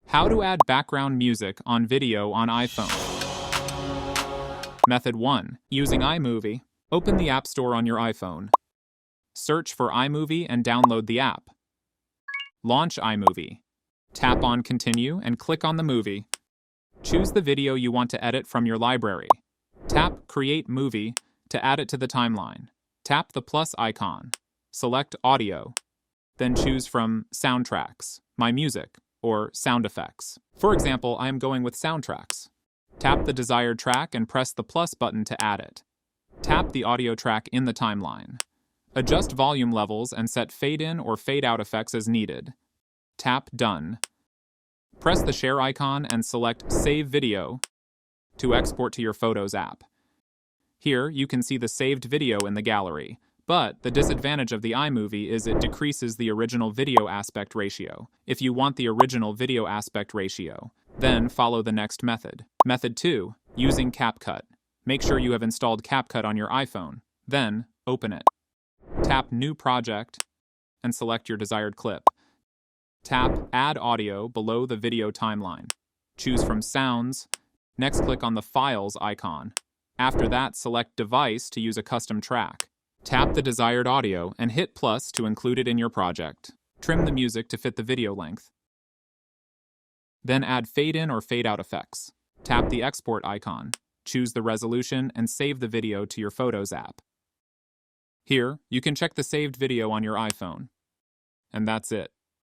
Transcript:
How to add background music on video on iPhone. Method 1. Using iMovie. Open the App Store on your iPhone. Search for iMovie and download the app. Launch iMovie. Tap on Continue and click on the movie. Choose the video you want to edit from your library. Tap Create Movie to add it to the timeline. Tap the plus icon. Select Audio. Then choose from Soundtracks, My Music, or Sound Effects. For example, I am going with Soundtracks. Tap the desired track and press the plus button to add it. Tap the audio track in the timeline. Adjust volume levels and set fade in or fade out effects as needed. Tap Done. Press the share icon and select Save Video to export to your Photos app. Here, you can see the saved video in the gallery, but the disadvantage of the iMovie is it decreases the original video aspect ratio. If you want the original video aspect ratio, then follow the next method. Method 2. Using CapCut. Make sure you have installed CapCut on your iPhone. Then, open it. Tap New Project and select your desired clip. Tap Add Audio below the video timeline. Choose from Sounds. Next, click on the Files icon. After that, select Device to use a custom track. Tap the desired audio and hit plus to include it in your project. Trim the music to fit the video length. Then add fade in or fade out effects. Tap the export icon. Choose the resolution and save the video to your Photos app. Here, you can check the saved video on your iPhone. And that's it.